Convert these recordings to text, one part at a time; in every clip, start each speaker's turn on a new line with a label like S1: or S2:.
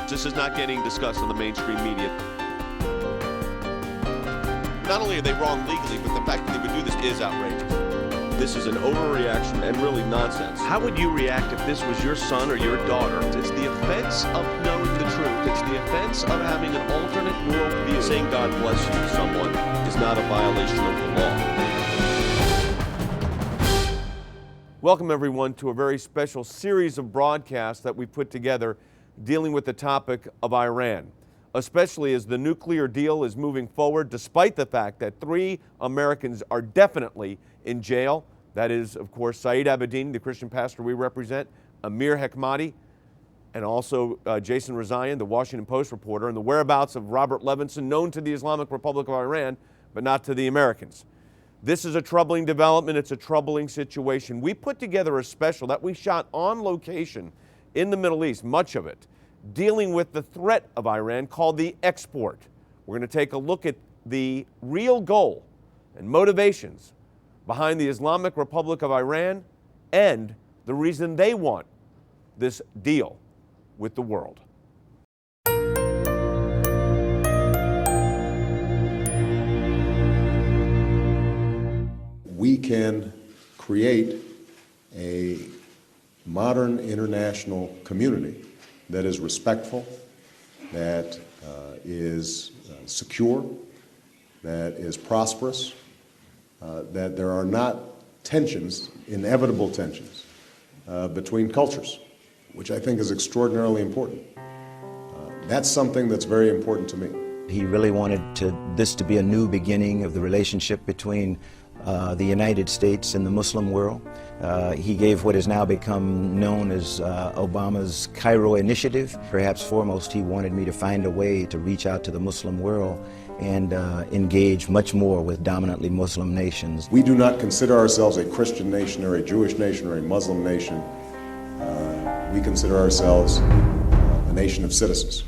S1: This is not getting discussed on the mainstream media. Not only are they wrong legally, but the fact that they would do this is outrageous. This is an overreaction and really nonsense. How would you react if this was your son or your daughter? It's the offense of knowing the truth. It's the offense of having an alternate worldview. Saying God bless you to someone is not a violation of the law. Welcome, everyone, to a very special series of broadcasts that we put together dealing with the topic of Iran, especially as the nuclear deal is moving forward, despite the fact that 3 Americans are definitely in jail. That is, of course, Saeed Abedin, the Christian pastor we represent, Amir Hekmati, and also Jason Rezaian, the Washington Post reporter, and the whereabouts of Robert Levinson, known to the Islamic Republic of Iran, but not to the Americans. This is a troubling development. It's a troubling situation. We put together a special that we shot on location in the Middle East, much of it, dealing with the threat of Iran, called the export. We're going to take a look at the real goal and motivations behind the Islamic Republic of Iran and the reason they want this deal with the world.
S2: We can create a modern international community that is respectful, that is secure, that is prosperous, that there are not tensions, inevitable tensions, between cultures, which I think is extraordinarily important. That's something that's very important to me.
S3: He really wanted this to be a new beginning of the relationship between the United States and the Muslim world. He gave what has now become known as Obama's Cairo Initiative. Perhaps foremost, he wanted me to find a way to reach out to the Muslim world and engage much more with dominantly Muslim nations.
S2: We do not consider ourselves a Christian nation or a Jewish nation or a Muslim nation. We consider ourselves a nation of citizens.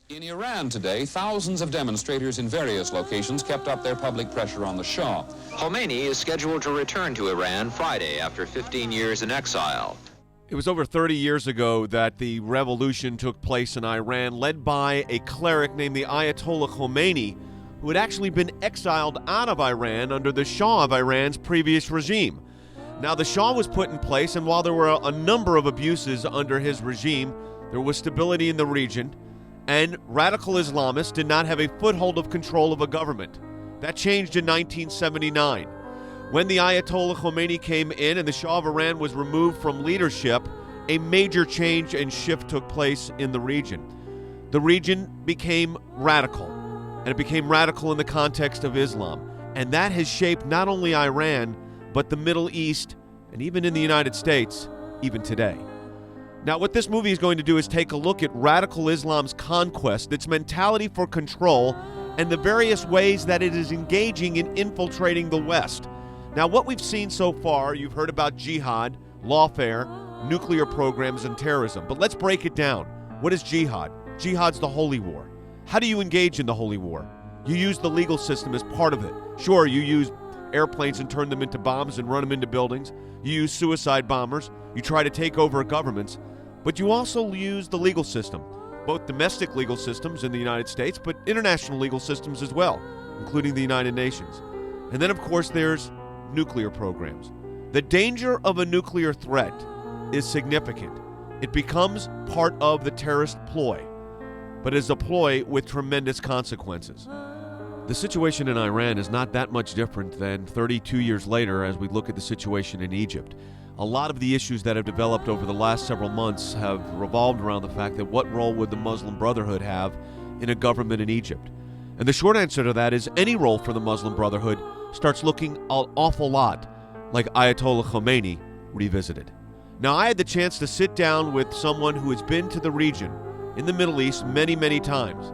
S4: In Iran today, thousands of demonstrators in various locations kept up their public pressure on the Shah.
S5: Khomeini is scheduled to return to Iran Friday after 15 years in exile.
S1: It was over 30 years ago that the revolution took place in Iran, led by a cleric named the Ayatollah Khomeini, who had actually been exiled out of Iran under the Shah of Iran's previous regime. Now, the Shah was put in place, and while there were a number of abuses under his regime, there was stability in the region, and radical Islamists did not have a foothold of control of a government. That changed in 1979. When the Ayatollah Khomeini came in and the Shah of Iran was removed from leadership, a major change and shift took place in the region. The region became radical, and it became radical in the context of Islam. And that has shaped not only Iran, but the Middle East, and even in the United States, even today. Now, what this movie is going to do is take a look at radical Islam's conquest, its mentality for control, and the various ways that it is engaging in infiltrating the West. Now, what we've seen so far, you've heard about jihad, lawfare, nuclear programs, and terrorism. But let's break it down. What is jihad? Jihad's the holy war. How do you engage in the holy war? You use the legal system as part of it. Sure, you use airplanes and turn them into bombs and run them into buildings. You use suicide bombers. You try to take over governments. But you also use the legal system, both domestic legal systems in the United States, but international legal systems as well, including the United Nations. And then, of course, there's nuclear programs. The danger of a nuclear threat is significant. It becomes part of the terrorist ploy, but is a ploy with tremendous consequences. The situation in Iran is not that much different than 32 years later as we look at the situation in Egypt. A lot of the issues that have developed over the last several months have revolved around the fact that what role would the Muslim Brotherhood have in a government in Egypt? And the short answer to that is any role for the Muslim Brotherhood starts looking an awful lot like Ayatollah Khomeini revisited. Now, I had the chance to sit down with someone who has been to the region in the Middle East many, many times.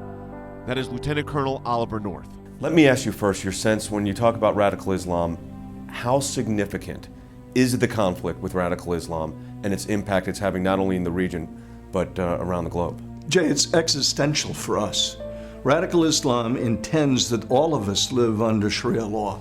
S1: That is Lieutenant Colonel Oliver North. Let me ask you first your sense when you talk about radical Islam, how significant is the conflict with radical Islam and its impact it's having not only in the region, but around the globe?
S6: Jay, it's existential for us. Radical Islam intends that all of us live under Sharia law.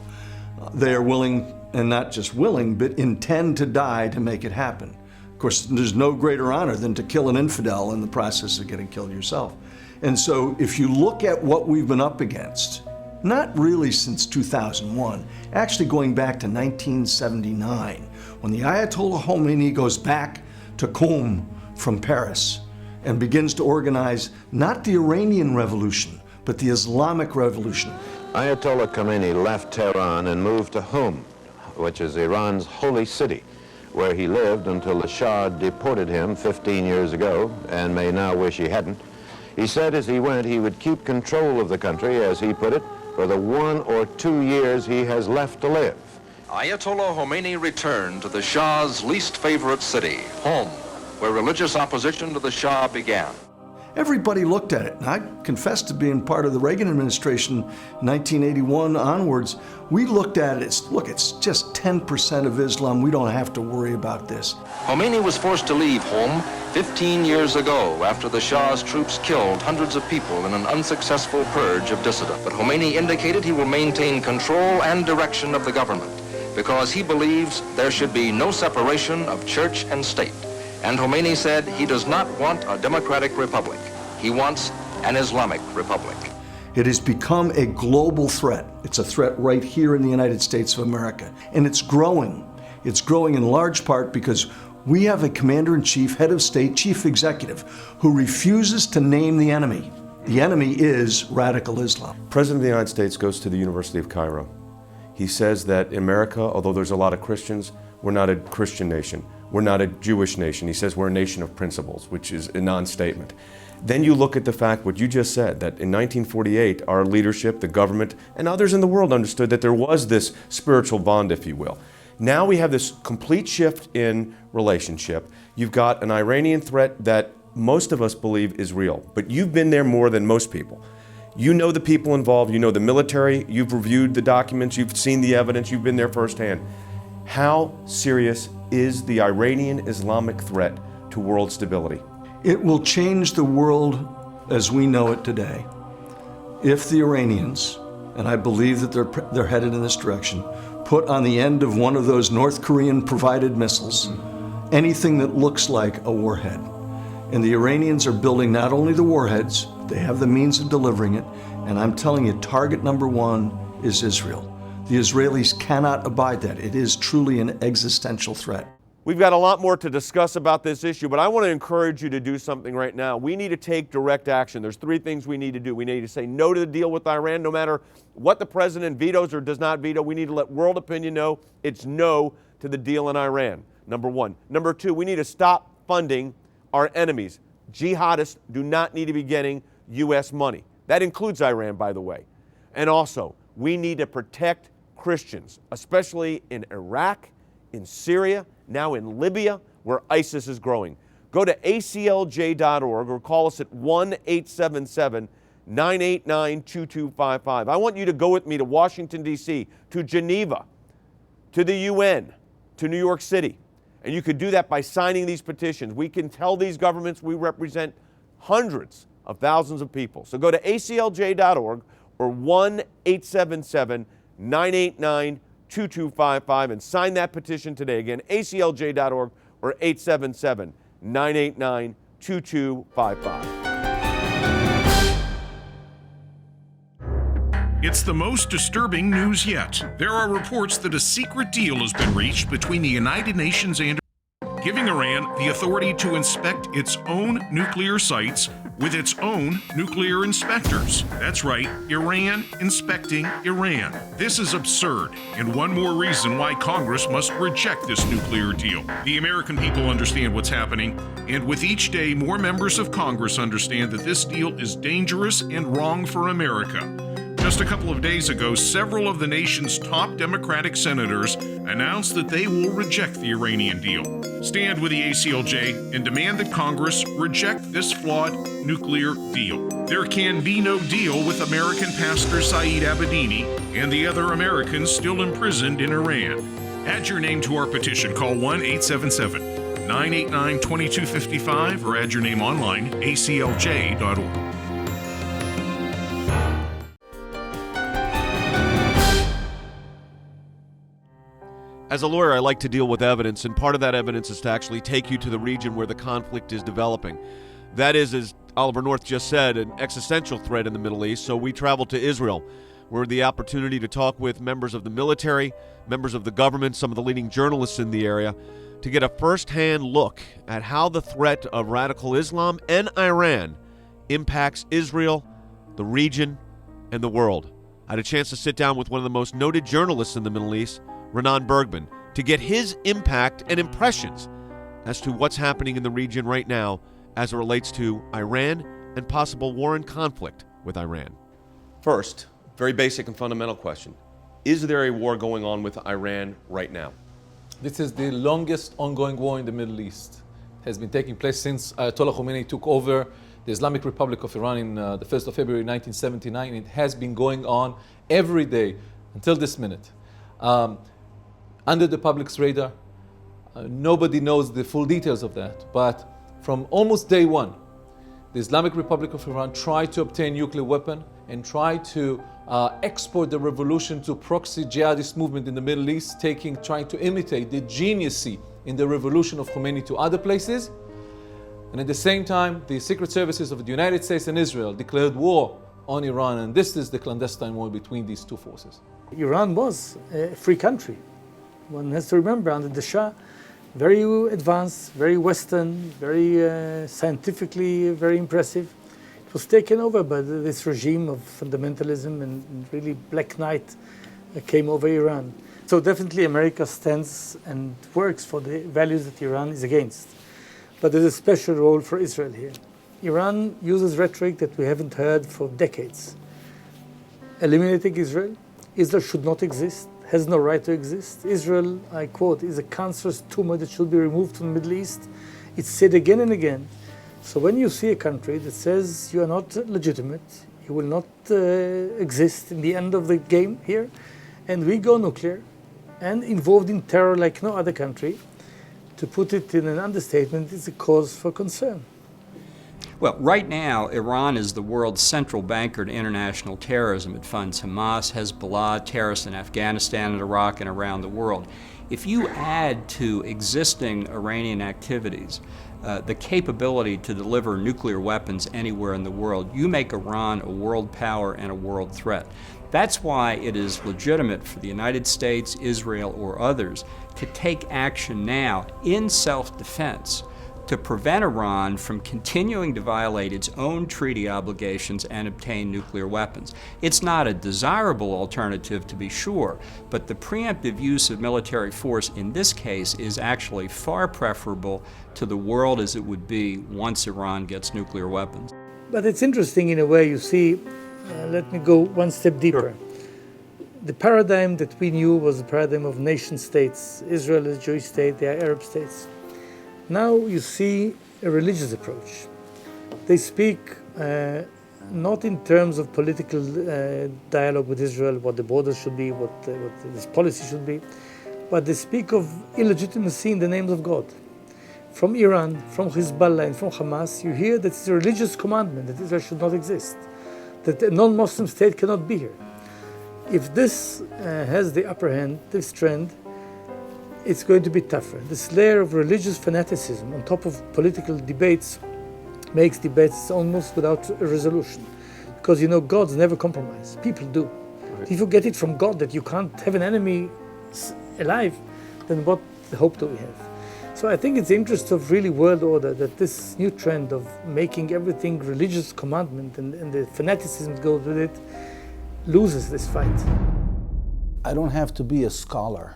S6: They are willing, and not just willing, but intend to die to make it happen. course, there's no greater honor than to kill an infidel in the process of getting killed yourself. And so if you look at what we've been up against, not really since 2001, actually going back to 1979, when the Ayatollah Khomeini goes back to Qom from Paris and begins to organize not the Iranian Revolution, but the Islamic Revolution.
S7: Ayatollah Khomeini left Tehran and moved to Qom, which is Iran's holy city, where he lived until the Shah deported him 15 years ago and may now wish he hadn't. He said as he went he would keep control of the country, as he put it, for the 1 or 2 years he has left to live.
S8: Ayatollah Khomeini returned to the Shah's least favorite city, Qom, where religious opposition to the Shah began.
S6: Everybody looked at it, and I confess to being part of the Reagan administration 1981 onwards. We looked at it, look, it's just 10% of Islam. We don't have to worry about this.
S8: Khomeini was forced to leave Qom 15 years ago after the Shah's troops killed hundreds of people in an unsuccessful purge of dissidents. But Khomeini indicated he will maintain control and direction of the government because he believes there should be no separation of church and state. And Khomeini said he does not want a democratic republic. He wants an Islamic republic.
S6: It has become a global threat. It's a threat right here in the United States of America. And it's growing. It's growing in large part because we have a commander-in-chief, head of state, chief executive, who refuses to name the enemy. The enemy is radical Islam.
S9: President of the United States goes to the University of Cairo. He says that America, although there's a lot of Christians, we're not a Christian nation. We're not a Jewish nation. He says we're a nation of principles, which is a non-statement. Then you look at the fact, what you just said, that in 1948, our leadership, the government, and others in the world understood that there was this spiritual bond, if you will. Now we have this complete shift in relationship. You've got an Iranian threat that most of us believe is real, but you've been there more than most people. You know the people involved, you know the military, you've reviewed the documents, you've seen the evidence, you've been there firsthand. How serious is the Iranian Islamic threat to world stability?
S6: It will change the world as we know it today if the Iranians, and I believe that they're headed in this direction, put on the end of one of those North Korean provided missiles anything that looks like a warhead. And the Iranians are building not only the warheads, they have the means of delivering it, and I'm telling you, target number one is Israel. The Israelis cannot abide that. It is truly an existential threat.
S1: We've got a lot more to discuss about this issue, but I want to encourage you to do something right now. We need to take direct action. There's 3 things we need to do. We need to say no to the deal with Iran, no matter what the president vetoes or does not veto. We need to let world opinion know it's no to the deal in Iran, number 1. Number 2, we need to stop funding our enemies. Jihadists do not need to be getting U.S. money. That includes Iran, by the way. And also, we need to protect Christians, especially in Iraq, in Syria, now in Libya, where ISIS is growing. Go to aclj.org or call us at 1-877-989-2255. I want you to go with me to Washington, D.C., to Geneva, to the UN, to New York City. And you could do that by signing these petitions. We can tell these governments we represent hundreds of thousands of people. So go to aclj.org or 1-877-989-2255 and sign that petition today. Again, aclj.org or 877-989-2255.
S10: It's the most disturbing news yet. There are reports that a secret deal has been reached between the United Nations and giving Iran the authority to inspect its own nuclear sites with its own nuclear inspectors. That's right, Iran inspecting Iran. This is absurd, and one more reason why Congress must reject this nuclear deal. The American people understand what's happening, and with each day, more members of Congress understand that this deal is dangerous and wrong for America. Just a couple of days ago, several of the nation's top Democratic senators announced that they will reject the Iranian deal. Stand with the ACLJ and demand that Congress reject this flawed nuclear deal. There can be no deal with American pastor Saeed Abedini and the other Americans still imprisoned in Iran. Add your name to our petition. Call 1-877-989-2255 or add your name online, aclj.org.
S1: As a lawyer, I like to deal with evidence, and part of that evidence is to actually take you to the region where the conflict is developing. That is, as Oliver North just said, an existential threat in the Middle East, so we traveled to Israel, where the opportunity to talk with members of the military, members of the government, some of the leading journalists in the area, to get a first-hand look at how the threat of radical Islam and Iran impacts Israel, the region, and the world. I had a chance to sit down with one of the most noted journalists in the Middle East, Renan Bergman, to get his impact and impressions as to what's happening in the region right now as it relates to Iran and possible war and conflict with Iran. First, very basic and fundamental question. Is there a war going on with Iran right now?
S11: This is the longest ongoing war in the Middle East. It has been taking place since Ayatollah Khomeini took over the Islamic Republic of Iran in the 1st of February 1979. It has been going on every day until this minute. Under the public's radar, nobody knows the full details of that. But from almost day one, the Islamic Republic of Iran tried to obtain nuclear weapon and tried to export the revolution to proxy jihadist movement in the Middle East, trying to imitate the geniuses in the revolution of Khomeini to other places. And at the same time, the secret services of the United States and Israel declared war on Iran, and this is the clandestine war between these two forces.
S12: Iran was a free country. One has to remember, under the Shah, very advanced, very Western, very scientifically very impressive. It was taken over by this regime of fundamentalism, and really Black Night came over Iran. So definitely America stands and works for the values that Iran is against. But there's a special role for Israel here. Iran uses rhetoric that we haven't heard for decades. Eliminating Israel. Israel should not exist, has no right to exist. Israel, I quote, is a cancerous tumor that should be removed from the Middle East. It's said again and again. So when you see a country that says you are not legitimate, you will not exist in the end of the game here, and we go nuclear and involved in terror like no other country, to put it in an understatement, is a cause for concern.
S13: Well, right now, Iran is the world's central banker to international terrorism. It funds Hamas, Hezbollah, terrorists in Afghanistan and Iraq and around the world. If you add to existing Iranian activities the capability to deliver nuclear weapons anywhere in the world, you make Iran a world power and a world threat. That's why it is legitimate for the United States, Israel, or others to take action now in self-defense to prevent Iran from continuing to violate its own treaty obligations and obtain nuclear weapons. It's not a desirable alternative, to be sure, but the preemptive use of military force in this case is actually far preferable to the world as it would be once Iran gets nuclear weapons.
S12: But it's interesting in a way, you see, let me go one step deeper. The paradigm that we knew was the paradigm of nation states. Israel is a Jewish state, they are Arab states. Now you see a religious approach. They speak not in terms of political dialogue with Israel, what the borders should be, what this policy should be, but they speak of illegitimacy in the names of God. From Iran, from Hezbollah, and from Hamas, you hear that it's a religious commandment that Israel should not exist, that a non-Muslim state cannot be here. If this has the upper hand, this trend, it's going to be tougher. This layer of religious fanaticism on top of political debates makes debates almost without a resolution. Because you know, gods never compromise. People do. Right. If you get it from God that you can't have an enemy alive, then what hope do we have? So I think it's the interest of really world order that this new trend of making everything religious commandment and the fanaticism that goes with it loses this fight.
S14: I don't have to be a scholar.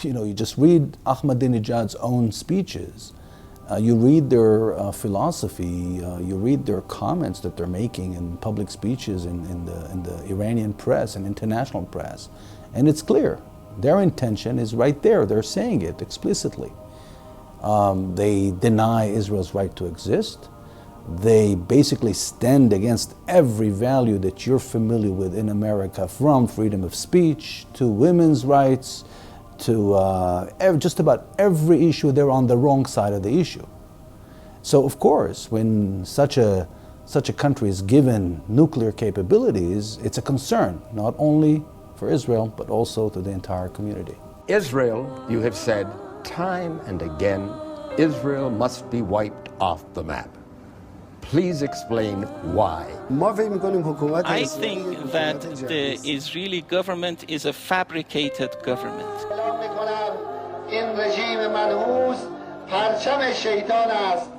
S14: You know, you just read Ahmadinejad's own speeches, you read their philosophy, you read their comments that they're making in public speeches in the Iranian press and international press, and it's clear. Their intention is right there. They're saying it explicitly. They deny Israel's right to exist. They basically stand against every value that you're familiar with in America, from freedom of speech to women's rights, to just about every issue. They're on the wrong side of the issue. So of course, when such a country is given nuclear capabilities, it's a concern, not only for Israel, but also to the entire community.
S15: Israel, you have said time and again, Israel must be wiped off the map. Please explain why.
S16: I think that the Israeli government is a fabricated government.
S17: این رژیم منحوس پرچم شیطان است،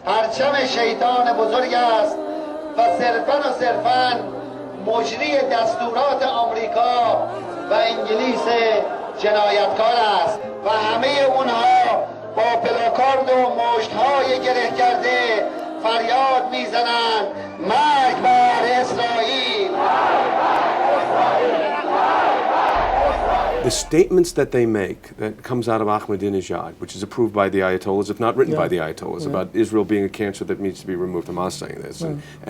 S17: پرچم شیطان بزرگ است و صرفاً مجری دستورات آمریکا و انگلیس جنایتکار است و همه اونها با پلاکارد و مشت‌های گره کرده فریاد میزنند مرگ بر اسرائیل.
S9: The statements that they make, that comes out of Ahmadinejad, which is approved by the Ayatollahs, if not written by the Ayatollahs, about Israel being a cancer that needs to be removed, Hamas saying this,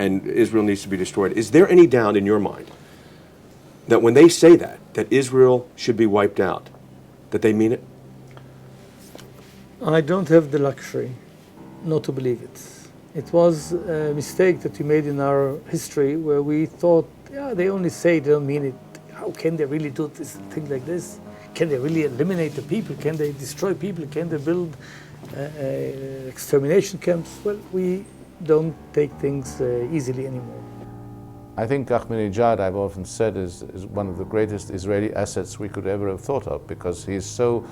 S9: and Israel needs to be destroyed. Is there any doubt in your mind that when they say that Israel should be wiped out, that they mean it?
S12: I don't have the luxury not to believe it. It was a mistake that we made in our history where we thought, yeah, they only say, they don't mean it. How can they really do this thing like this? Can they really eliminate the people? Can they destroy people? Can they build extermination camps? Well, we don't take things easily anymore.
S18: I think Ahmadinejad, I've often said, is one of the greatest Israeli assets we could ever have thought of, because he is so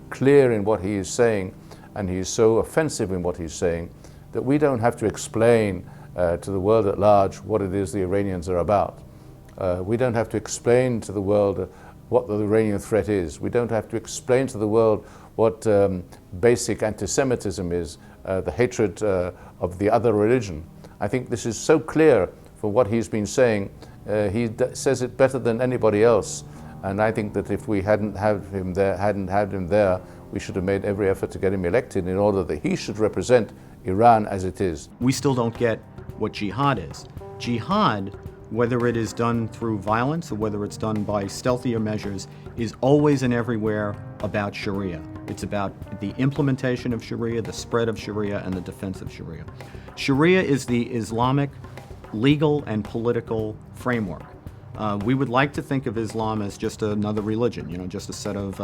S18: clear in what he is saying and he is so offensive in what he's saying that we don't have to explain to the world at large what it is the Iranians are about. We don't have to explain to the world what the Iranian threat is. We don't have to explain to the world what basic anti-Semitism is, the hatred of the other religion. I think this is so clear for what he's been saying. He says it better than anybody else. And I think that if we hadn't had him there, we should have made every effort to get him elected in order that he should represent Iran as it is.
S19: We still don't get what jihad is. Jihad, whether it is done through violence or whether it's done by stealthier measures, is always and everywhere about Sharia. It's about the implementation of Sharia, the spread of Sharia, and the defense of Sharia. Sharia is the Islamic legal and political framework. We would like to think of Islam as just another religion, just a set of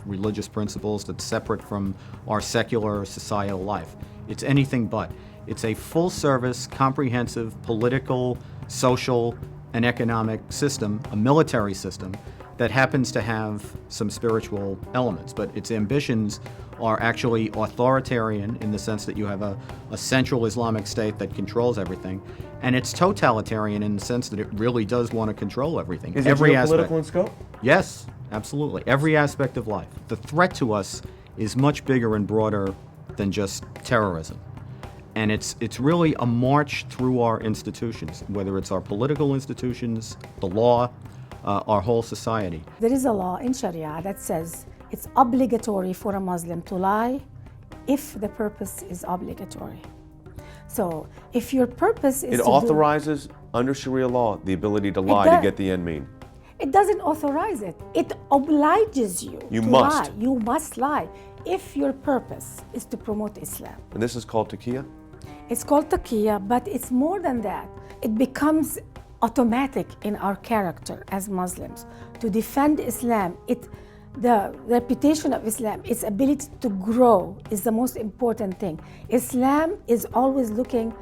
S19: religious principles that's separate from our secular societal life. It's anything but. It's a full-service, comprehensive, political, social, and economic system, a military system, that happens to have some spiritual elements. But its ambitions are actually authoritarian in the sense that you have a central Islamic state that controls everything. And it's totalitarian in the sense that it really does want to control everything.
S9: Is it geopolitical in scope?
S19: Yes, absolutely. Every aspect of life. The threat to us is much bigger and broader than just terrorism. And it's really a march through our institutions, whether it's our political institutions, the law, our whole society.
S20: There is a law in Sharia that says it's obligatory for a Muslim to lie if the purpose is obligatory. So if your purpose is
S9: It authorizes, under Sharia law, the ability to lie to get the end mean.
S20: It doesn't authorize it. It obliges you to lie. You must lie if your purpose is to promote Islam.
S9: And this is called taqiyya?
S20: It's called taqiyya, but it's more than that. It becomes automatic in our character as Muslims to defend Islam. The reputation of Islam, its ability to grow is the most important thing. Islam is always looking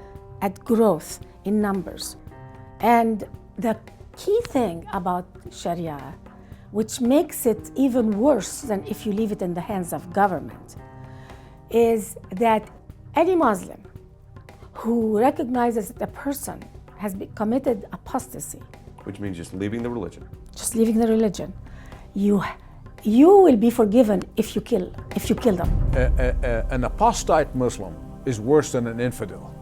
S20: at growth in numbers. And the key thing about Sharia, which makes it even worse than if you leave it in the hands of government, is that any Muslim who recognizes that a person has committed apostasy,
S9: which means just leaving the religion.
S20: Just leaving the religion. You will be forgiven if you kill them.
S21: An apostate Muslim is worse than an infidel.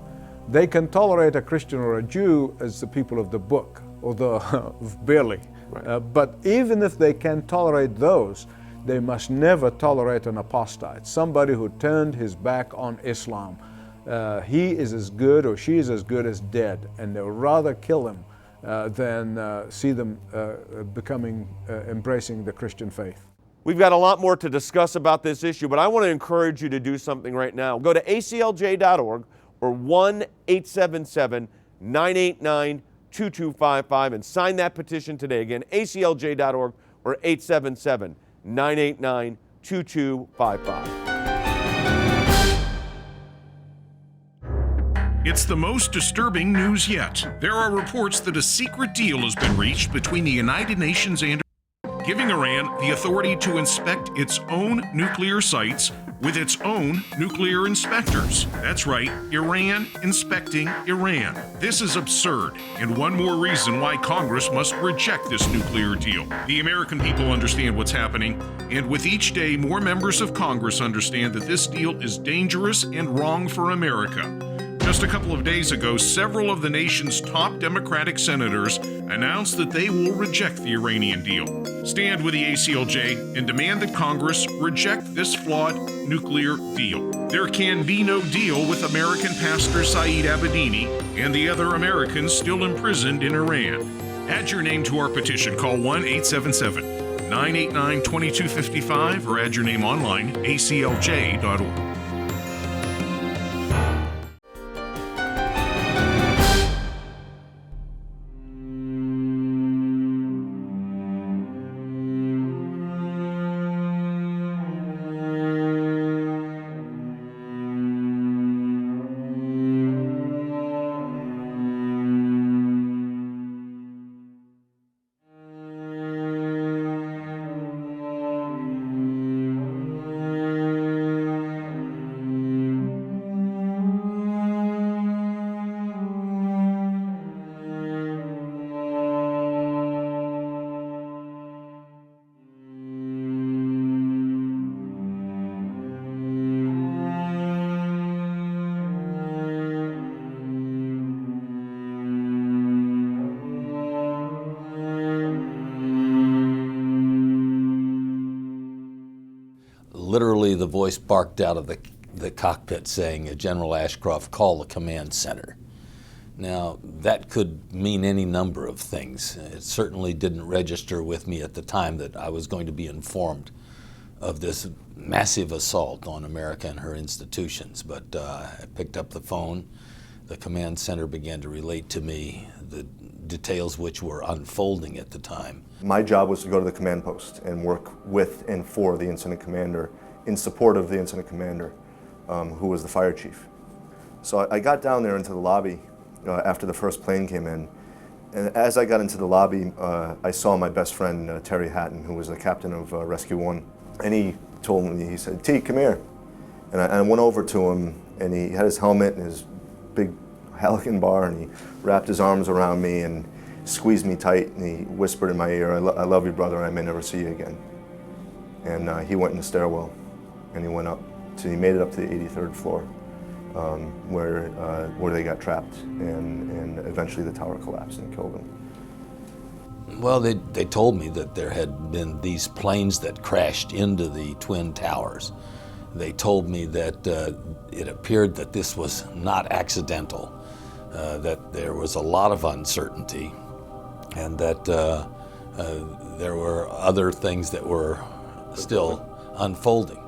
S21: They can tolerate a Christian or a Jew as the people of the book, or barely. Right. But even if they can tolerate those, they must never tolerate an apostate, somebody who turned his back on Islam. He is as good, or she is as good as dead, and they'll rather kill them than see them embracing the Christian faith.
S1: We've got a lot more to discuss about this issue, but I want to encourage you to do something right now. Go to aclj.org or 1-877-989-2255 and sign that petition today. Again, aclj.org or 877-989-2255. 888-989-2255.
S10: It's the most disturbing news yet. There are reports that a secret deal has been reached between the United Nations and giving Iran the authority to inspect its own nuclear sites with its own nuclear inspectors. That's right, Iran inspecting Iran. This is absurd, and one more reason why Congress must reject this nuclear deal. The American people understand what's happening, and with each day, more members of Congress understand that this deal is dangerous and wrong for America. Just a couple of days ago, several of the nation's top Democratic senators announced that they will reject the Iranian deal. Stand with the ACLJ and demand that Congress reject this flawed nuclear deal. There can be no deal with American pastor Saeed Abedini and the other Americans still imprisoned in Iran. Add your name to our petition. Call 1-877-989-2255 or add your name online, aclj.org.
S3: Literally, the voice barked out of the cockpit saying, General Ashcroft, call the command center. Now, that could mean any number of things. It certainly didn't register with me at the time that I was going to be informed of this massive assault on America and her institutions. But I picked up the phone. The command center began to relate to me the details which were unfolding at the time.
S22: My job was to go to the command post and work with and for the incident commander, in support of the incident commander, who was the fire chief. So I got down there into the lobby after the first plane came in, and as I got into the lobby, I saw my best friend, Terry Hatton, who was the captain of Rescue 1, and he told me, he said, T, come here. And I went over to him, and he had his helmet and his big Halligan bar, and he wrapped his arms around me and squeezed me tight, and he whispered in my ear, I love you, brother, I may never see you again. And he went in the stairwell, and he went up, so he made it up to the 83rd floor, where they got trapped, and eventually the tower collapsed and killed him.
S3: Well, they told me that there had been these planes that crashed into the Twin Towers. They told me that it appeared that this was not accidental, that there was a lot of uncertainty, and that there were other things that were still unfolding.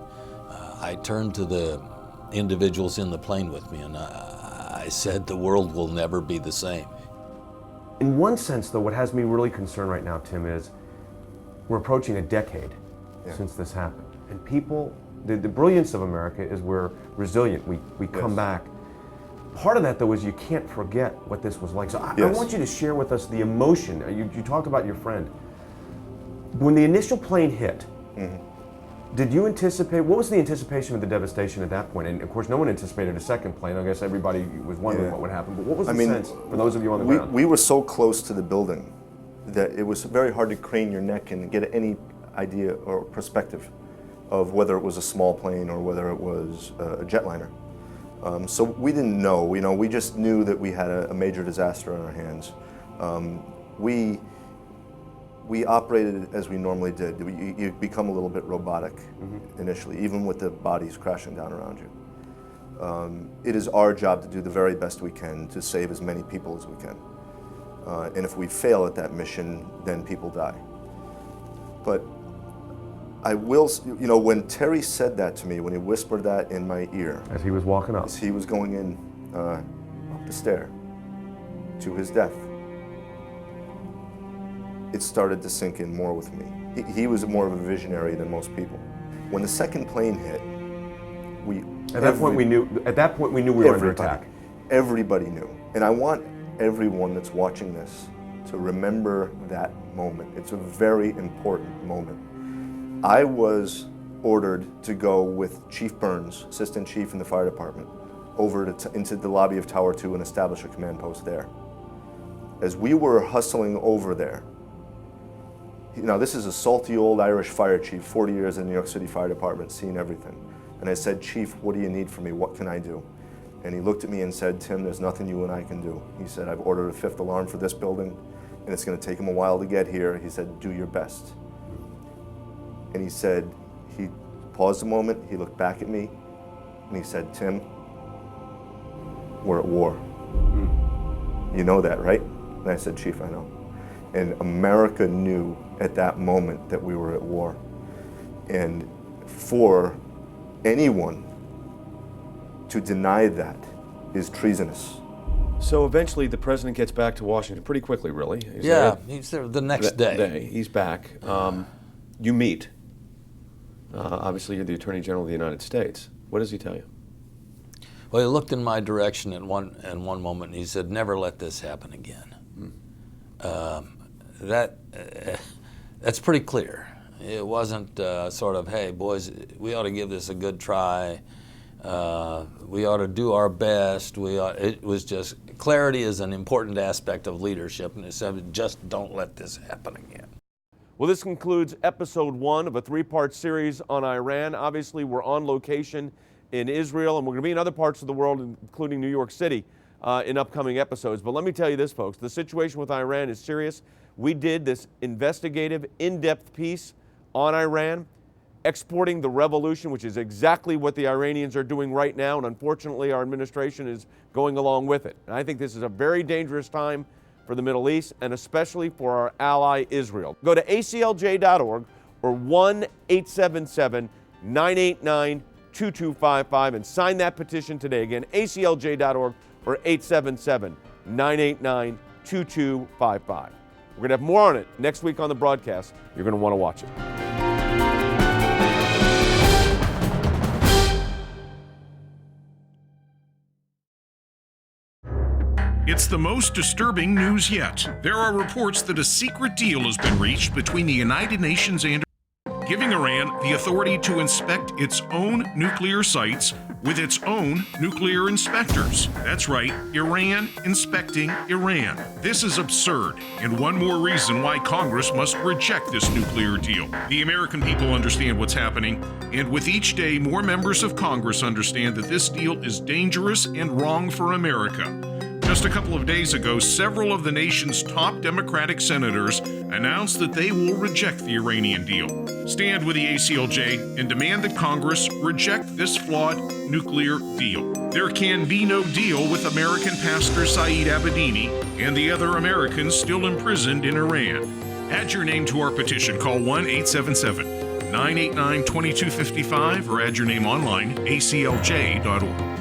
S3: I turned to the individuals in the plane with me, and I said the world will never be the same.
S9: In one sense, though, what has me really concerned right now, Tim, is we're approaching a decade since this happened. And people, the brilliance of America is we're resilient, we come back. Part of that, though, is you can't forget what this was like. So I want you to share with us the emotion. You talked about your friend. When the initial plane hit, did you anticipate, what was the anticipation of the devastation at that point? And of course, no one anticipated a second plane. I guess everybody was wondering what would happen. But what was the sense for those of you on the ground?
S22: We were so close to the building that it was very hard to crane your neck and get any idea or perspective of whether it was a small plane or whether it was a jetliner. So we didn't know. We just knew that we had a major disaster on our hands. We operated as we normally did. You become a little bit robotic initially, even with the bodies crashing down around you. It is our job to do the very best we can to save as many people as we can. And if we fail at that mission, then people die. But I will, when Terry said that to me, when he whispered that in my ear.
S9: As he was walking up.
S22: As he was going in up the stair to his death, it started to sink in more with me. He was more of a visionary than most people. When the second plane hit,
S9: At that point we knew we were under attack.
S22: Everybody knew. And I want everyone that's watching this to remember that moment. It's a very important moment. I was ordered to go with Chief Burns, Assistant Chief in the Fire Department, over into the lobby of Tower 2 and establish a command post there. As we were hustling over there, now this is a salty old Irish fire chief, 40 years in the New York City Fire Department, seen everything. And I said, Chief, what do you need from me? What can I do? And he looked at me and said, Tim, there's nothing you and I can do. He said, I've ordered a 5th alarm for this building, and it's going to take him a while to get here. He said, do your best. And he said, he paused a moment, he looked back at me, and he said, Tim, we're at war. You know that, right? And I said, Chief, I know. And America knew at that moment that we were at war. And for anyone to deny that is treasonous.
S9: So eventually the president gets back to Washington pretty quickly, really.
S3: He's there the next day.
S9: He's back. You meet. Obviously, you're the Attorney General of the United States. What does he tell you?
S3: Well, he looked in my direction at one moment and he said, never let this happen again. That's pretty clear. It wasn't sort of, hey, boys, we ought to give this a good try. We ought to do our best. It was just, clarity is an important aspect of leadership, and it said, just don't let this happen again.
S1: Well, this concludes episode 1 of a 3-part series on Iran. Obviously, we're on location in Israel, and we're going to be in other parts of the world, including New York City, in upcoming episodes. But let me tell you this, folks, the situation with Iran is serious. We did this investigative, in-depth piece on Iran, exporting the revolution, which is exactly what the Iranians are doing right now, and unfortunately our administration is going along with it. And I think this is a very dangerous time for the Middle East, and especially for our ally Israel. Go to aclj.org or 1-877-989-2255 and sign that petition today. Again, aclj.org or 877-989-2255. We're going to have more on it next week on the broadcast. You're going to want to watch it.
S10: It's the most disturbing news yet. There are reports that a secret deal has been reached between the United Nations and Iran, giving Iran the authority to inspect its own nuclear sites with its own nuclear inspectors. That's right, Iran inspecting Iran. This is absurd, and one more reason why Congress must reject this nuclear deal. The American people understand what's happening, and with each day, more members of Congress understand that this deal is dangerous and wrong for America. Just a couple of days ago, several of the nation's top Democratic senators announced that they will reject the Iranian deal. Stand with the ACLJ and demand that Congress reject this flawed nuclear deal. There can be no deal with American pastor Saeed Abedini and the other Americans still imprisoned in Iran. Add your name to our petition. Call 1-877-989-2255 or add your name online, aclj.org.